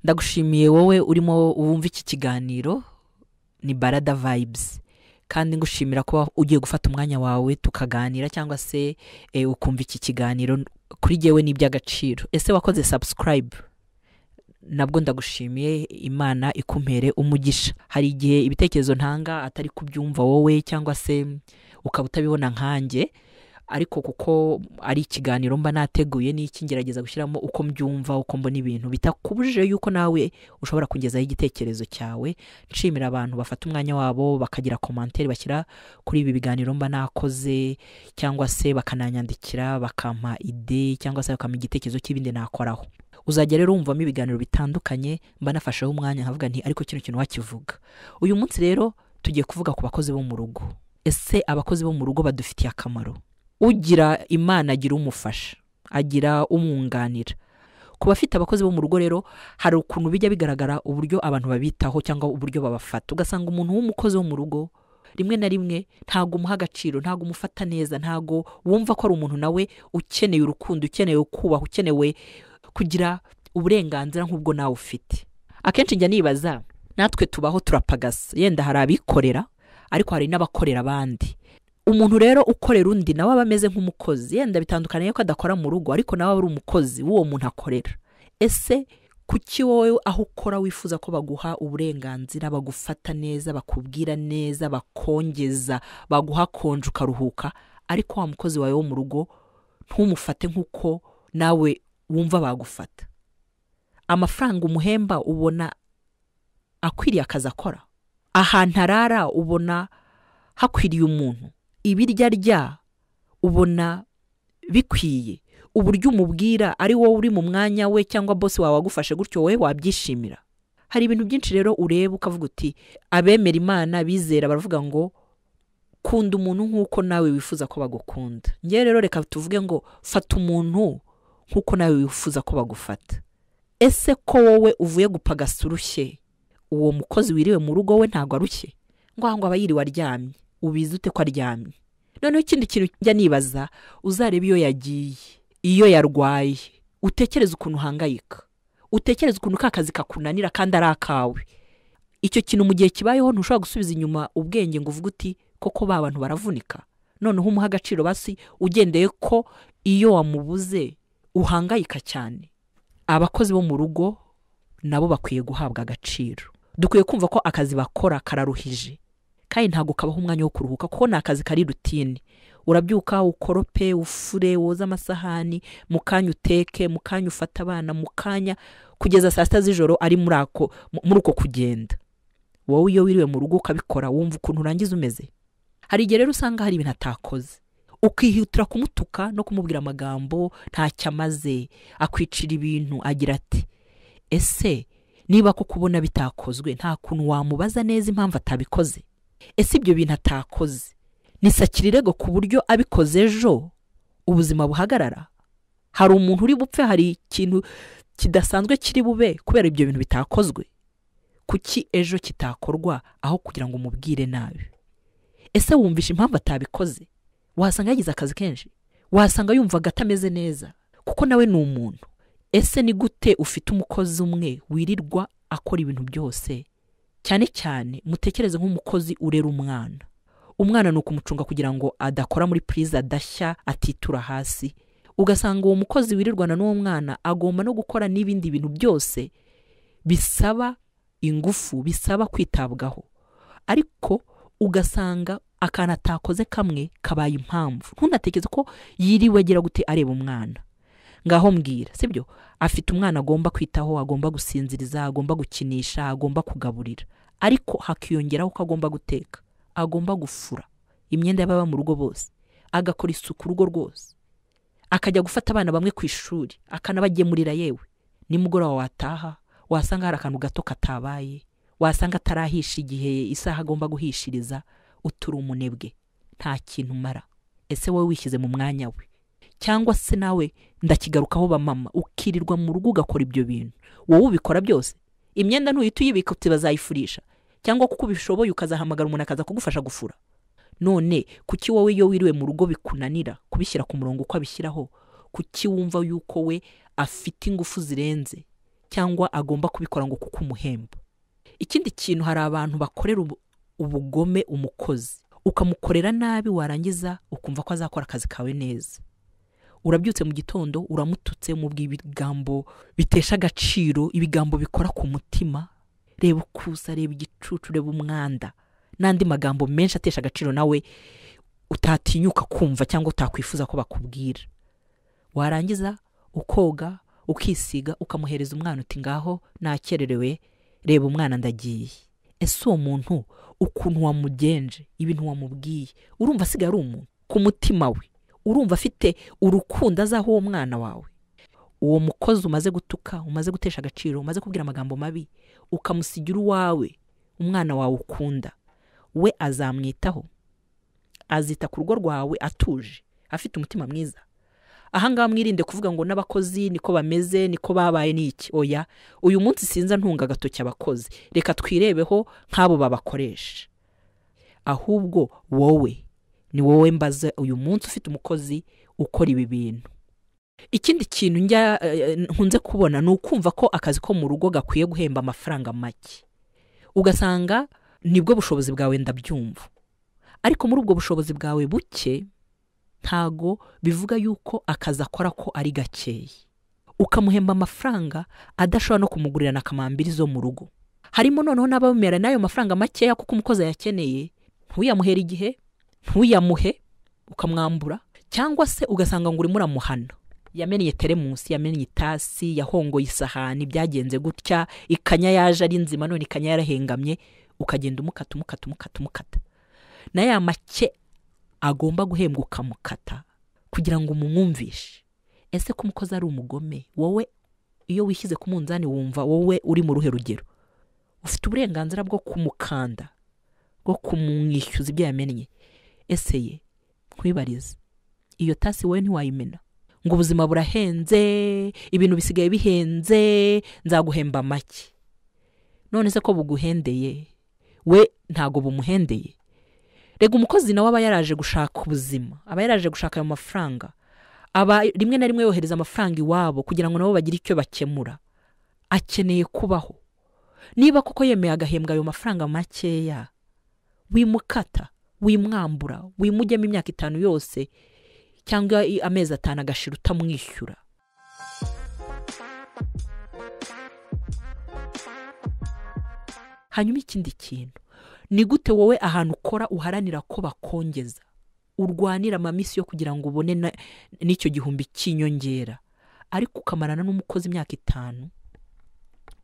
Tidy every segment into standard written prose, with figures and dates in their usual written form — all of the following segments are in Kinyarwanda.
Ndagushimiye wowe urimo wumva iki kiganiro ni Barada Vibes, kandi ngushimira ko ugiye gufata umwanya wawe tukaganira cyangwa se ukumva iki kiganiro. Kuri jewe ni iby'agaciro. Ese wakoze subscribe? Nabwo ndagushimiye, Imana ikumpere umugisha. Hari igihe ibitekerezo ntanga atari kubyumva wowe cyangwa se ukaba utabibona nkanjye, ariko kuko ari ikiganiro mba nateguye n'iki ngerageza gushyiramo uko mbyumva, uko mbona ibintu, bitakubujije yuko nawe ushobora kugezaho igitekerezo cyawe. Nshimira abantu bafata umwanya wabo bakagira commentaire bashyira kuri ibi biganiro mba nakoze, cyangwa se bakananyandikira bakampa ide cyangwa se bakampa igitekerezo cy'ibindi nakoraho. Uzajya rero wumvamo ibiganiro bitandukanye mba nafasheho umwanya nkavuga nti ariko kino kintu wakivuga. Uyu munsi rero tugiye kuvuga ku bakozi bo mu rugo. Ese abakozi bo mu rugo badufitiye akamaro? Ugira Imana agira umufasha, agira umwunganira. Ku bafite abakozi bo mu rugo rero hari ukuntu bijya bigaragara uburyo abantu babitaho cyangwa uburyo babafata. Ugasanga umuntu w'umukozi wo mu rugo rimwe na rimwe ntago umuha agaciro, ntago umufata neza, ntago wumva ko ari umuntu nawe ukeneye urukundo, ukeneye kubaha, ukenewe kugira uburenganzira nk'ubwo nawe ufite. Akenshi njya nibaza, natwe tubaho turapagasa, yenda hari abikorera ariko hari n'abakorera abandi. Umuntu rero ukorera undi nawe aba ameze nk'umukozi, yenda bitandukanye ko adakora mu rugo ariko nawe ari umukozi w'uwo muntu akorera. Ese kuki wowe aho ukora wifuza ko baguha uburenganzira, bagufata neza, bakubwira neza, bakongeza, baguha konje ukaruhuka, ariko wa mukozi wawe wo mu rugo ntumufate nk'uko nawe wumva bagufata? Amafaranga umuhemba ubona akwiriye akazi akora? Ahantu arara ubona hakwiriye umuntu? Ibirya rya ubona bikwiye? Uburyo umubwira ari wowe uri mu mwanya we cyangwa boss wawe wagufashe gutyo wowe wabyishimira? Hari ibintu byinshi rero ureba ukavuga uti abemera Imana bizera baravuga ngo kunda umuntu nk'uko nawe wifuza ko bagukunda. Ngiye rero reka tuvuge ngo fata umuntu nk'uko nawe wifuza ko bagufata. Ese ko wowe uvuye gupagasa urushye, uwo mukozi wiriwe mu rugo we ntago arushye? Ngo aba yiriwe aryamye, ubizi ute ko aryamye? Noneho ikindi kintu njya nibaza, uzareba iyo yagiye, iyo yarwaye, utekereza ukuntu uhangayika, utekereza ukuntu ka kazi kakunanira kandi ari akawe. Icyo kintu mu gihe kibayeho ntushobora gusubiza inyuma ubwenge ngo uvuge uti koko ba bantu baravunika. Noneho umuha agaciro basi ugendeye ko iyo wamubuze uhangayika cyane. Abakozi bo mu rugo nabo bakwiye guhabwa agaciro. Dukwiye kumva ko akazi bakora kararuhije, kandi ntago kabaho umwanya wo kuruhuka, kuko ni akazi kari rutine. Urabyuka ukorope, ufure, woza amasahani, mukanya uteke, mukanya ufata abana, mukanya kugeza saa sita z'ijoro ari muri uko kugenda. Wowe iyo wiriwe mu rugo ukabikora wumva ukuntu urangiza umeze? Hari igihe rero usanga hari ibintu atakoze, ukihutira kumutuka no kumubwira amagambo ntacyo amaze, akwicira ibintu, agira ati ese niba ko kubona bitakozwe nta kuntu wamubaza neza impamvu atabikoze? Ese ibyo bintu atakoze nisakirirego ku buryo abikoze ejo ubuzima buhagarara? Hari umuntu uri bupfe, hari ikintu kidasanzwe kiri bube kubera ibyo bintu bitakozwe? Kuki ejo kitakorwa aho kugira ngo umubwire nabi? Ese wumvisha impamvu atabikoze? Wasanga yagize akazi kenshi, wasanga yumva gatameze neza, kuko nawe ni umuntu. Ese ni gute ufite umukozi umwe wirirwa akora ibintu byose? Cyane cyane mutekereze nk'umukozi urera umwana. Umwana ni ukumucunga kugira ngo adakora muri prize, adashya, atitura hasi. Ugasanga uwo mukozi wirirwana n'uwo mwana agomba no gukora n'ibindi bintu byose bisaba ingufu, bisaba kwitabwaho, ariko ugasanga akana atakoze kamwe kabaye impamvu. Ntunatekereze ko yiriwe agira gute areba umwana. Ngaho mbwira, sibyo? Afite umwana agomba kwitaho, agomba gusinziriza, agomba gukinisha, agomba kugaburira, ariko hakiyongeraho ko agomba guteka, agomba gufura imyenda y'ababa mu rugo bose, agakora isuku urugo rwose, akajya gufata abana bamwe ku ishuri, akanabagemurira. Yewe nimugoroba wataha wasanga hari akantu gato katabaye, wasanga atarahisha igihe isaha agomba guhishiriza, utura umunebwe, nta kintu mara. Ese wowe wishyize mu mwanya we? Cyangwa se nawe ndakigarukaho ba mama ukirirwa mu rugo ugakora ibyo bintu? Wowe ubikora byose? Imyenda ntuyita uyibika uti bazayifurisha, cyangwa kuko ubishoboye ukazahamagara umuntu akaza kugufasha gufura? None kuki wowe iyo wiriwe mu rugo bikunanira kubishyira ku murongo uko abishyiraho? Kuki wumva yuko we afite ingufu zirenze cyangwa agomba kubikora ngo kuko umuhemba. Ikindi kintu, hari abantu bakorera ubugome umukozi, ukamukorera nabi warangiza ukumva ko azakora akazi kawe neza. Urabyutse mu gitondo uramututse, umubwiye ibigambo bitesha agaciro, ibigambo bikora ku mutima, reba ukusa, reba igicucu, reba umwanda n'andi magambo menshi atesha agaciro nawe utatinyuka kumva cyangwa utakwifuza ko bakubwira. Warangiza ukoga, ukisiga, ukamuhereza umwana uti ngaho nakererewe, reba umwana ndagiye. Ese uwo muntu ukuntu wamugenje, ibintu wamubwiye, urumva asigaye ari umuntu ku mutima we? Urumva afite urukundo azaho uwo mwana wawe? Uwo mukozi umaze gutuka, umaze gutesha agaciro, umaze kubwira amagambo mabi, ukamusigira uwawe, umwana wawe ukunda, we azamwitaho, azita ku rugo rwawe atuje, afite umutima mwiza. Ahangaha mwirinde kuvuga ngo n'abakozi niko bameze, niko babaye n'iki. Oya, uyu munsi sinza ntunga agatoki abakozi, reka twirebeho nk'abo babakoresha. Ahubwo wowe, ni wowe mbaze uyu munsi ufite umukozi ukora ibi bintu. Ikindi kintu nkunze kubona ni ukumva ko akazi ko mu rugo gakwiye guhemba amafaranga make. Ugasanga nibwo bushobozi bwawe ndabyumva, ariko muri ubwo bushobozi bwawe buke ntago bivuga yuko akazi akora ko ari gakeye. Ukamuhemba amafaranga adashobora no kumugurira na kamambiri zo mu rugo. Harimo noneho n'abamera nayo mafaranga makeya kuko umukozi yakeneye, ntuyamuhera igihe, ntuyamuhe, ukamwambura, cyangwa se ugasanga ngo urimo uramuhana. Yamenye teremusi, yamenye itasi, yahongoye isahani, byagenze gutya, ikanya yaje ari nzima, none ikanya yarahengamye, ukagenda umukata. Na ya make agomba guhembwa ukamukata kugira ngo umumwumvishe. Ese ko umukozi ari umugome, wowe iyo wishyize ku munzani wumva wowe uri mu ruhe rugero? Ufite uburenganzira bwo kumukanda, bwo kumwishyuza ibyo yamennye. Ese ye nkwibarize, iyo tasi wowe ntiwayimena ngo ubuzima burahenze, ibintu bisigaye bihenze, nzaguhemba make. None se ko buguhendeye, we ntago bumuhendeye? Rega umukozi nawe aba yaraje gushaka ubuzima, aba yaraje gushaka ayo mafaranga, aba rimwe na rimwe yohereza amafaranga iwabo kugira ngo nabo bagire icyo bakemura. Akeneye kubaho. Niba koko yemeye agahembwa ayo mafaranga makeya, wimukata, wimwambura, wimujyemo imyaka 5 yose cyangwa amezi 5 agashira utamwishyura. Hanyuma ikindi kintu, ni gute wowe ahantu ukora uharanira ko bakongeza, urwanira amamisi yo kugira ngo ubone n'icyo gihumbi cy'inyongera, ariko ukamarana n'umukozi imyaka 5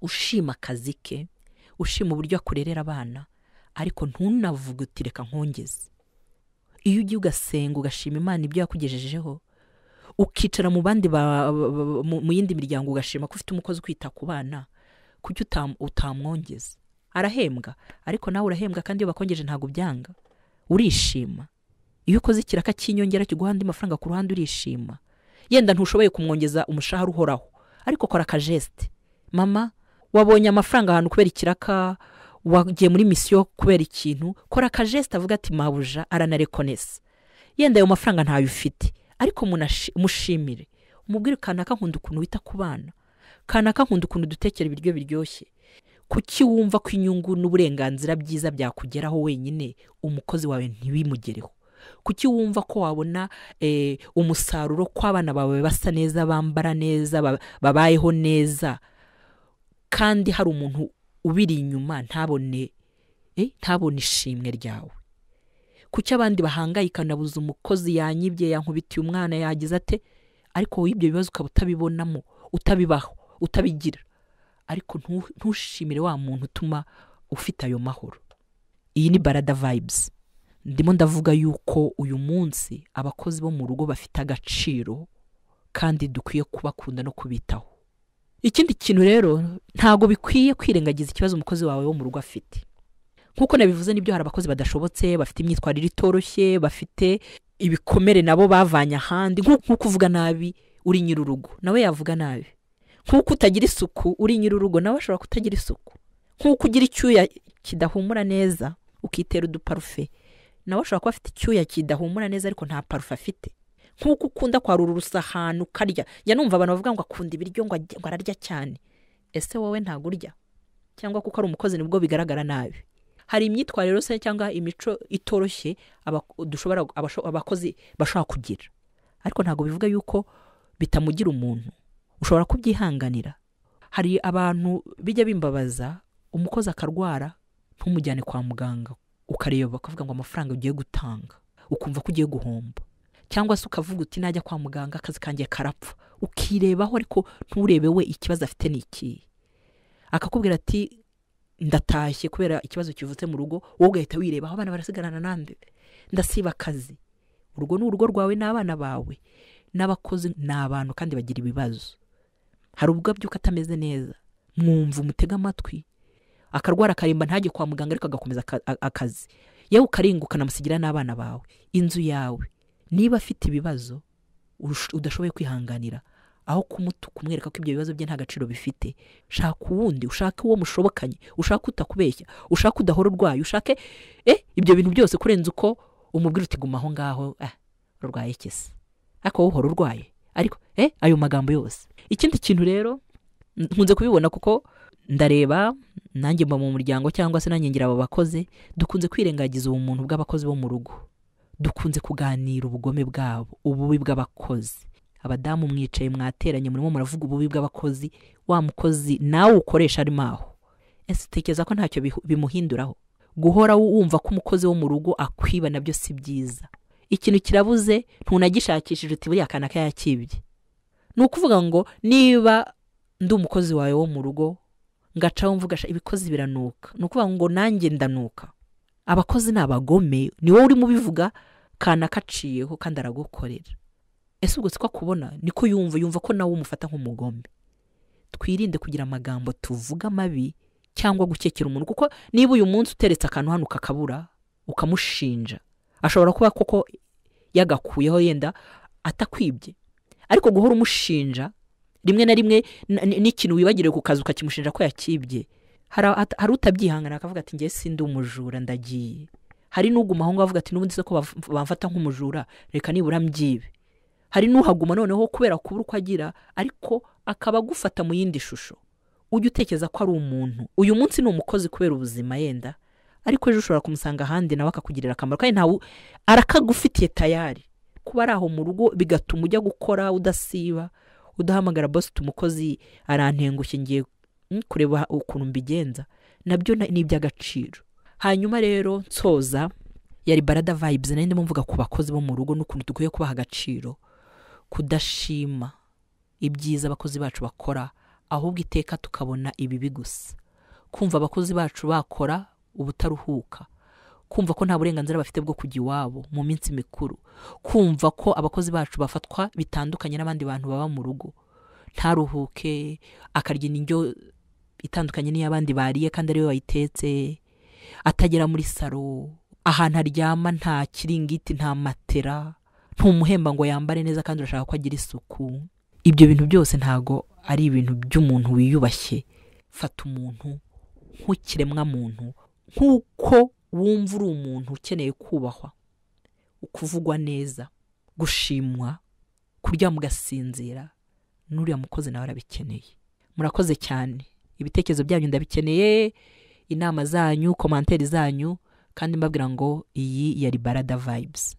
ushima akazi ke, ushima uburyo akurerera abana, ariko ntunavuge uti reka nkongeze. Iyo ugiye ugasenga ugashima Imana ibyo yakugejejeho, ukicara mu bandi mu yindi miryango ugashima ko ufite umukozi kwita ku bana, kuki utamwongeza? Arahembwa, ariko nawe urahembwa, kandi iyo bakongeje ntago byanga, urishima. Iyo ukoze ikiraka cy'inyongera kiguha andi mafaranga ku ruhande urishima. Yenda ntushoboye kumwongeza umushahara uhoraho, ariko kora akajeste. Mama, wabonye amafaranga ahantu kubera ikiraka, wagiye muri misiyo kubera ikintu, kora akajeste avuga ati mabuja aranarekonesa. Yenda ayo mafaranga ntayo ufite, ariko mushimire, umubwire kanaka nkunda ukuntu wita ku bana, kanaka nkunda ukuntu dutekera ibiryo biryoshye. Kuki wumva ko inyungu n'uburenganzira byiza byakugeraho wenyine, umukozi wawe ntibimugereho? Kuki wumva ko wabona umusaruro kw'abana bawe basa neza, bambara neza, babayeho neza, kandi hari umuntu ubiri inyuma ntabone ishimwe ryawe? Kuki abandi bahangayika nabuze umukozi yanyibye, yankubitiye umwana, yagize ate, ariko wowe ibyo bibazo ukaba utabibonamo, utabibaho, utabigira, ariko ntushimire wa muntu utuma ufite ayo mahoro. Iyi ni barada vibes. Ndimo ndavuga yuko uyu munsi abakozi bo mu rugo bafite agaciro, kandi dukwiye kubakunda no kubitaho. Ikindi kintu rero, ntago bikwiye kwirengagiza ikibazo umukozi wawe wo mu rugo afite. Nkuko nabivuze, nibyo hari abakozi badashobotse, bafite imyitwarire itoroshye, bafite ibikomere nabo bavanye ahandi. Nkuko uvuga nabi uri nyirurugo, nawe yavuga nabi. Nkuko utagira isuku uri nyirurugo, nawe ashobora kutagira isuku. Nkuko ugira icyuya kidahumura neza ukitera uduparufe, nawe ashobora kuba afite icyuya kidahumura neza ariko nta parufe afite. Nkuko ukunda kwarura urusahani ukarya, ya numva abantu bavuga ngo akunda ibiryo ngo ararya cyane, ese wowe ntagurya cyangwa kuko ari umukozi nibwo bigaragara nabi. Hari imyitwarire se cyangwa imico itoroshye abakozi bashobora kugira, ariko ntago bivuga yuko bitamugira umuntu. Ushobora kubyihanganira. Hari abantu bijya bimbabaza, umukozi akarwara ntumujyane kwa muganga, ukareba bakavuga ngo amafaranga ugiye gutanga, ukumva ko ugiye guhomba, cyangwa se ukavuga uti najya kwa muganga akazi kangiye karapfa, ukirebaho ariko nturebe we ikibazo afite n'iki. Akakubwira ati ndatashye kubera ikibazo kivutse mu rugo, wowe ugahita wirebaho abana barasigarana nande, ndasiba akazi. Urugo ni urugo rwawe n'abana bawe, n'abakozi n'abantu kandi bagira ibibazo. Hari ubwo byuka atameze neza, mwumva umutega amatwi, akarwara akarimba ntajye kwa muganga ariko agakomeza akazi, yewe ukaringuka namusigira n'abana bawe, inzu yawe. Niba afite ibibazo udashoboye kwihanganira, aho kumwereka ko ibyo bibazo bye nta gaciro bifite, shaka uwundi, ushake uwo mushobokanye, ushake utakubeshya, ushake udahora urwaye, ushake ibyo bintu byose kurenza uko umubwira uti guma aho ngaho urwaye kese, ariko wowe uhora urwaye. Ariko ayo magambo yose. Ikindi kintu rero nkunze kubibona kuko ndareba nanjye mba mu muryango cyangwa se nanjye ngira aba bakozi, dukunze kwirengagiza ubumuntu bw'abakozi bo mu rugo, dukunze kuganira ubugome bwabo, ububi bw'abakozi. Abadamu mwicaye mwateranye murimo muravuga ububi bw'abakozi, wa mukozi nawe ukoresha ari maho. Ese utekereza ko ntacyo bimuhinduraho? Guhora wumva ko umukozi wo mu rugo akwiba nabyo si byiza. Ikintu kirabuze ntunagishakishije uti buriya kana kayakibye. Ni ukuvuga ngo niba ndi umukozi wawe wo mu rugo ngacaho mvugasha ibikozi biranuka, ni ukuvuga ngo nanjye ndanuka. Abakozi n'abagome, ni wowe uri mu bivuga kana kaciyeho kandi aragukorera. Ese ubwo siko kubona niko yumva ko nawe umufata nk'umugome. Twirinde kugira amagambo tuvuga mabi cyangwa gukekera umuntu, kuko niba uyu munsi uteretse akantu hano kakabura ukamushinja, ashobora kuba koko yagakuyeho yenda atakwibye, ariko guhora umushinja rimwe na rimwe n'ikintu wibagiriye ku kazi ukakimushinja ko yakibye, hari utabyihangana akavuga ati ngiye sindi umujura ndagiye. Hari n'uguma aho ngaho avuga ati n'ubundi se ko bamfata nk'umujura reka nibura mbyibe. Hari n'uhaguma noneho kubera kubura uko agira, ariko akaba gufata mu yindi shusho. Ujye utekereza ko ari umuntu. Uyu munsi ni umukozi kubera ubuzima yenda, ariko ejo ushobora kumusanga ahandi nawe akakugirira akamaro, kandi ntawe arakagufitiye tayari. Kuba ari aho mu rugo bigatuma ujya gukora udasiba, udahamagara boss tumukozi arantengushye ngiye kureba ukuntu mbigenza, nabyo ni iby'agaciro. Hanyuma rero nsoza, yari barada vibes nende mvuga ku bakozi bo mu rugo n'ukuntu dukwiye kubaha agaciro, kudashima ibyiza abakozi bacu bakora, ahubwo iteka tukabona ibibi gusa. Kumva abakozi bacu bakora ubutaruhuka, kumva ko nta burenganzira bafite bwo kujya iwabo mu minsi mikuru, kumva ko abakozi bacu bafatwa bitandukanye n'abandi bantu baba mu rugo, ntaruhuke akarya indyo itandukanye n'iy'abandi bariye kandi ariwe wayitetse, atagera muri saro, ahantu aryama nta kiringiti nta matera, ntumuhemba ngo yambare neza kandi urashaka ko agira isuku. Ibyo bintu byose ntago ari ibintu by'umuntu wiyubashye. Fata umuntu nk'ikiremwa muntu, nk'uko wumva uri umuntu ukeneye kubahwa, ukuvugwa neza, gushimwa, kurya mugasinzira. N'uriya mukozi nawe arabikeneye. Murakoze cyane, ibitekerezo byanyu ndabikeneye, inama zanyu, komanteri zanyu, kandi mbabwira ngo iyi yari barada vibes.